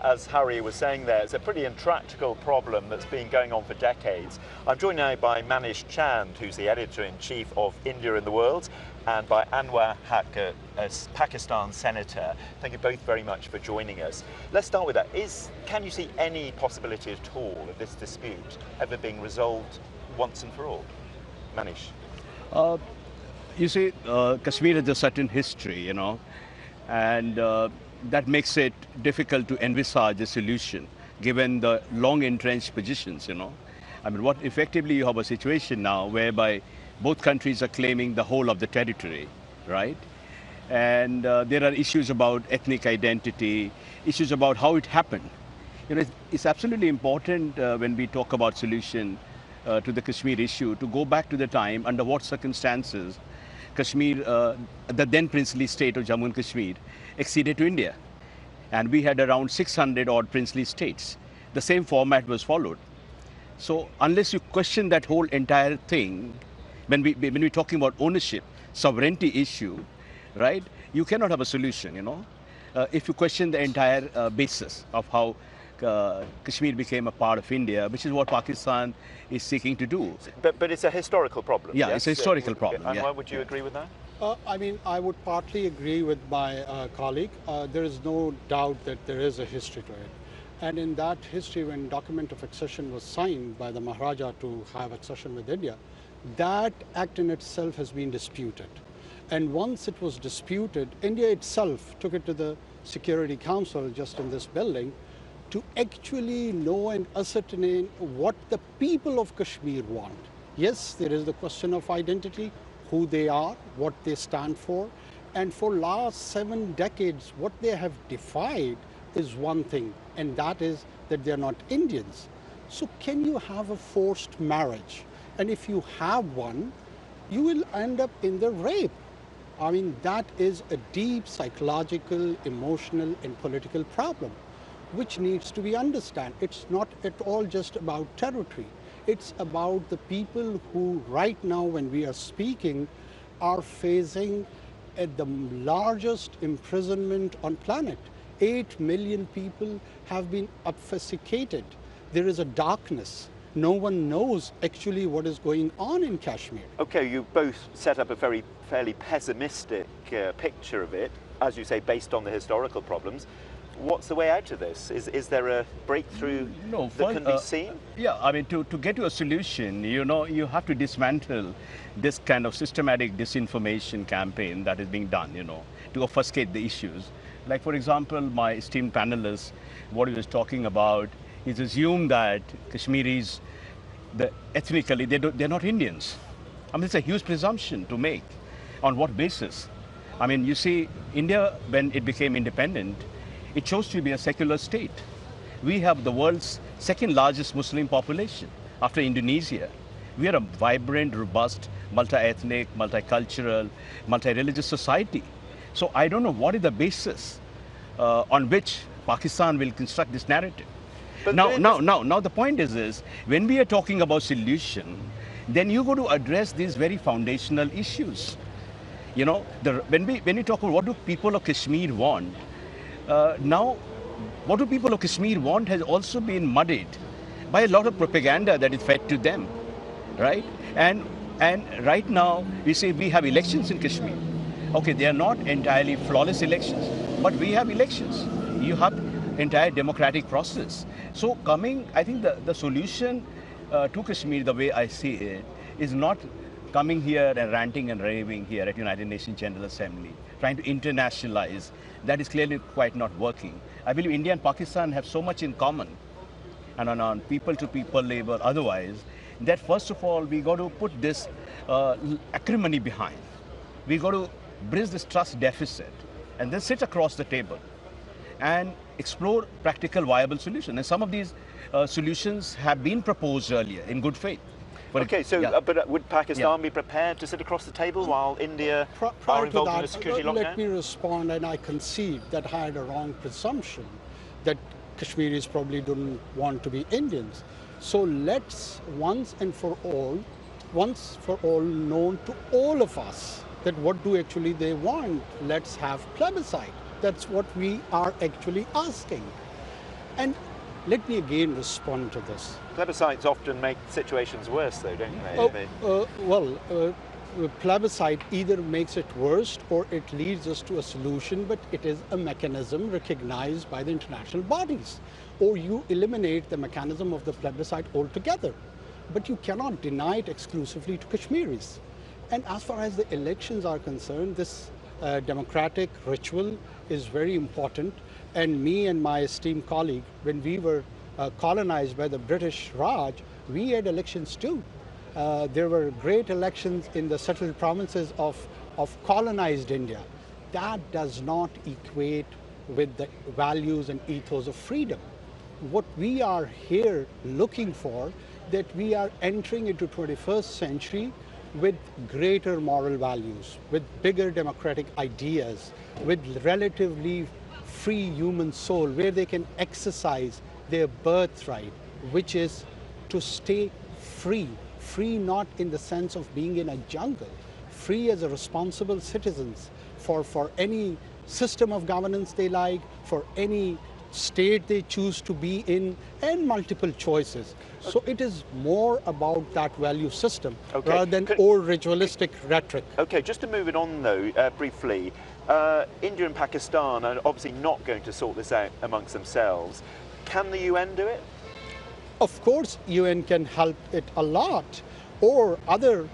as Harry was saying there, it's a pretty intractable problem that's been going on for decades. I'm joined now by Manish Chand, who's the editor-in-chief of India in the World, and by Anwar Haq, a Pakistan senator. Thank you both very much for joining us. Let's start with that. Can you see any possibility at all of this dispute ever being resolved once and for all? Manish? You see, Kashmir has a certain history, and that makes it difficult to envisage a solution given the long entrenched positions, I mean, what effectively you have a situation now whereby both countries are claiming the whole of the territory, right? And there are issues about ethnic identity, issues about how it happened. It's absolutely important when we talk about solution to the Kashmir issue to go back to the time under what circumstances Kashmir, the then princely state of Jammu and Kashmir, acceded to India. And we had around 600 odd princely states. The same format was followed. So unless you question that whole entire thing, when we're talking about ownership, sovereignty issue, right, you cannot have a solution, if you question the entire basis of how Kashmir became a part of India, which is what Pakistan is seeking to do. But it's a historical problem. Yeah, yes? It's a historical problem. And yeah. Would you agree with that? I mean, I would partly agree with my colleague. There is no doubt that there is a history to it. And in that history, when document of accession was signed by the Maharaja to have accession with India, that act in itself has been disputed. And once it was disputed, India itself took it to the Security Council just in this building to actually know and ascertain what the people of Kashmir want. Yes, there is the question of identity, who they are, what they stand for. And for last 7 decades, what they have defied is one thing, and that is that they're not Indians. So can you have a forced marriage? And if you have one, you will end up in the rape. I mean, that is a deep psychological, emotional, and political problem, which needs to be understood. It's not at all just about territory. It's about the people who right now, when we are speaking, are facing the largest imprisonment on planet. 8 million people have been obfuscated. There is a darkness. No one knows actually what is going on in Kashmir. Okay, you both set up a fairly pessimistic picture of it, as you say, based on the historical problems. What's the way out of this? Is there a breakthrough that can be seen? Yeah, I mean, to get to a solution, you have to dismantle this kind of systematic disinformation campaign that is being done, to obfuscate the issues. Like, for example, my esteemed panelist, what he was talking about, is assumed that Kashmiris, ethnically, they're not Indians. I mean, it's a huge presumption to make. On what basis? I mean, you see, India, when it became independent, it chose to be a secular state. We have the world's second largest Muslim population after Indonesia. We are a vibrant, robust, multi-ethnic, multicultural, multi-religious society. So I don't know what is the basis on which Pakistan will construct this narrative. But now the point is when we are talking about solution, then you go to address these very foundational issues. When we talk about what do people of Kashmir want, now what do people of Kashmir want has also been muddied by a lot of propaganda that is fed to them, right? And right now, you see, we have elections in Kashmir. Okay, they are not entirely flawless elections, but we have elections. You have entire democratic process. So I think the solution to Kashmir, the way I see it, is not coming here and ranting and raving here at United Nations General Assembly, trying to internationalize. That is clearly quite not working. I believe India and Pakistan have so much in common, and on people-to-people labor otherwise, that first of all, we got to put this acrimony behind. We got to bridge this trust deficit and then sit across the table and explore practical viable solutions. And some of these solutions have been proposed earlier in good faith. Okay, so but would Pakistan be prepared to sit across the table while India are involved in a security lockdown? Let me respond, and I concede that I had a wrong presumption that Kashmiris probably don't want to be Indians. So let's once for all known to all of us that what do actually they want. Let's have plebiscite. That's what we are actually asking. And let me again respond to this. Plebiscites often make situations worse, though, don't they? Plebiscite either makes it worse or it leads us to a solution, but it is a mechanism recognized by the international bodies. Or you eliminate the mechanism of the plebiscite altogether. But you cannot deny it exclusively to Kashmiris. And as far as the elections are concerned, this democratic ritual is very important. And me and my esteemed colleague, when we were colonized by the British Raj, we had elections too. There were great elections in the settled provinces of colonized India. That does not equate with the values and ethos of freedom. What we are here looking for, that we are entering into 21st century with greater moral values, with bigger democratic ideas, with relatively free human soul, where they can exercise their birthright, which is to stay free. Free not in the sense of being in a jungle, free as a responsible citizens for any system of governance they like, for any state they choose to be in, and multiple choices. So it is more about that value system rather than old ritualistic rhetoric. Okay, just to move it on though, briefly, India and Pakistan are obviously not going to sort this out amongst themselves. Can the UN do it? Of course, UN can help it a lot, or other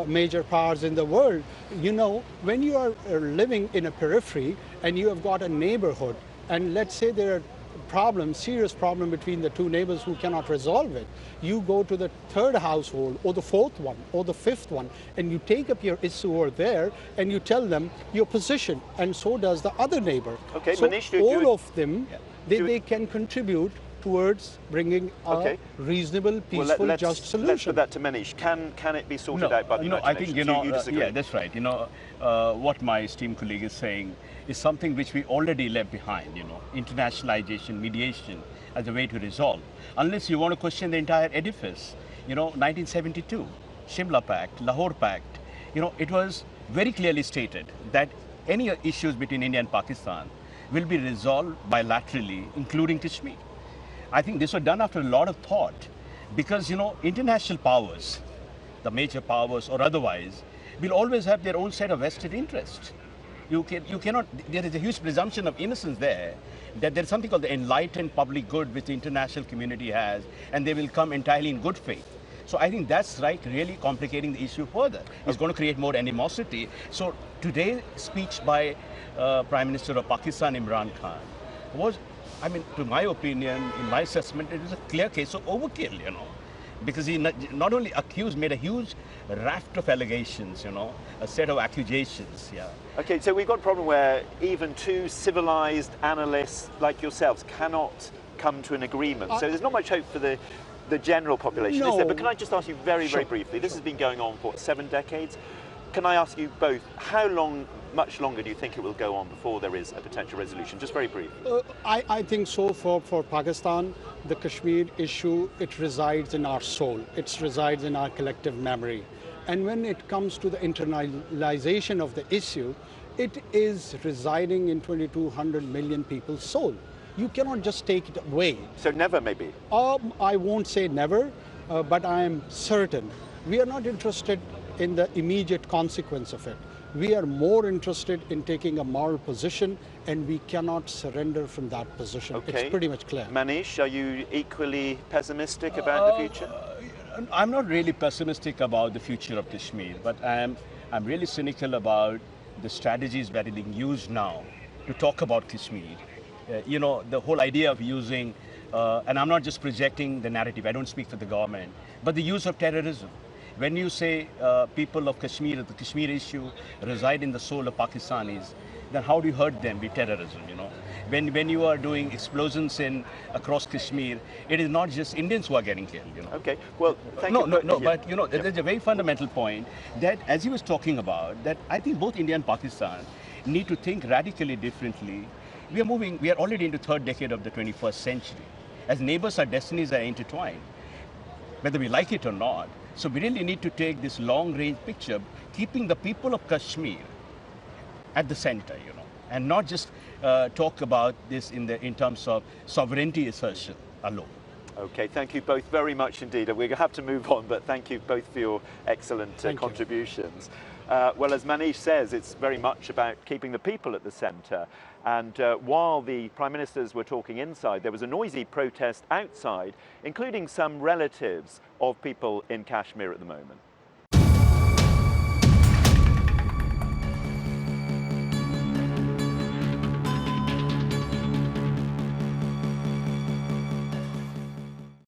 major powers in the world. You know, when you are living in a periphery and you have got a neighborhood, and let's say there are problems, serious problem between the two neighbors who cannot resolve it, you go to the third household or the fourth one or the fifth one, and you take up your issue over there and you tell them your position, and so does the other neighbor. Okay, so Manish, all of them, they can contribute towards bringing a reasonable, peaceful, just solution. Let's put that to Manish. Can it be sorted out by the United Nations? I think, you disagree? yeah, that's right. What my esteemed colleague is saying is something which we already left behind, internationalization, mediation as a way to resolve. Unless you want to question the entire edifice, 1972, Shimla Pact, Lahore Pact, it was very clearly stated that any issues between India and Pakistan will be resolved bilaterally, including Kashmir. I think this was done after a lot of thought, because international powers, the major powers or otherwise, will always have their own set of vested interests. You cannot. There is a huge presumption of innocence there, that there is something called the enlightened public good which the international community has, and they will come entirely in good faith. So I think that's really complicating the issue further. It's going to create more animosity. So today's speech by Prime Minister of Pakistan, Imran Khan, was, to my opinion, in my assessment, it was a clear case of overkill, because he not only made a huge raft of allegations, a set of accusations, yeah. Okay, so we've got a problem where even two civilized analysts like yourselves cannot come to an agreement. So there's not much hope for the general population, is there? But can I just ask you very briefly, this has been going on for 7 decades. Can I ask you both, much longer do you think it will go on before there is a potential resolution? Just very brief. I think so for Pakistan, the Kashmir issue, it resides in our soul. It resides in our collective memory. And when it comes to the internalization of the issue, it is residing in 2,200 million people's soul. You cannot just take it away. So never, maybe? I won't say never, but I am certain. We are not interested in the immediate consequence of it. We are more interested in taking a moral position, and we cannot surrender from that position. Okay. It's pretty much clear. Manish, are you equally pessimistic about the future? I'm not really pessimistic about the future of Kashmir, but I'm really cynical about the strategies that are being used now to talk about Kashmir. The whole idea of using, and I'm not just projecting the narrative, I don't speak for the government, but the use of terrorism. When you say people of Kashmir, the Kashmir issue reside in the soul of Pakistanis, then how do you hurt them with terrorism, When you are doing explosions across Kashmir, it is not just Indians who are getting killed, Okay, well, thank you. But there's a very fundamental point that, as he was talking about, that I think both India and Pakistan need to think radically differently. We are already in the 3rd decade of the 21st century. As neighbors, our destinies are intertwined, whether we like it or not. So we really need to take this long-range picture, keeping the people of Kashmir at the center, and not just talk about this in terms of sovereignty assertion alone. Okay, thank you both very much indeed. We're going to have to move on, but thank you both for your excellent contributions. Well, as Manish says, it's very much about keeping the people at the centre. And while the Prime Ministers were talking inside, there was a noisy protest outside, including some relatives of people in Kashmir at the moment.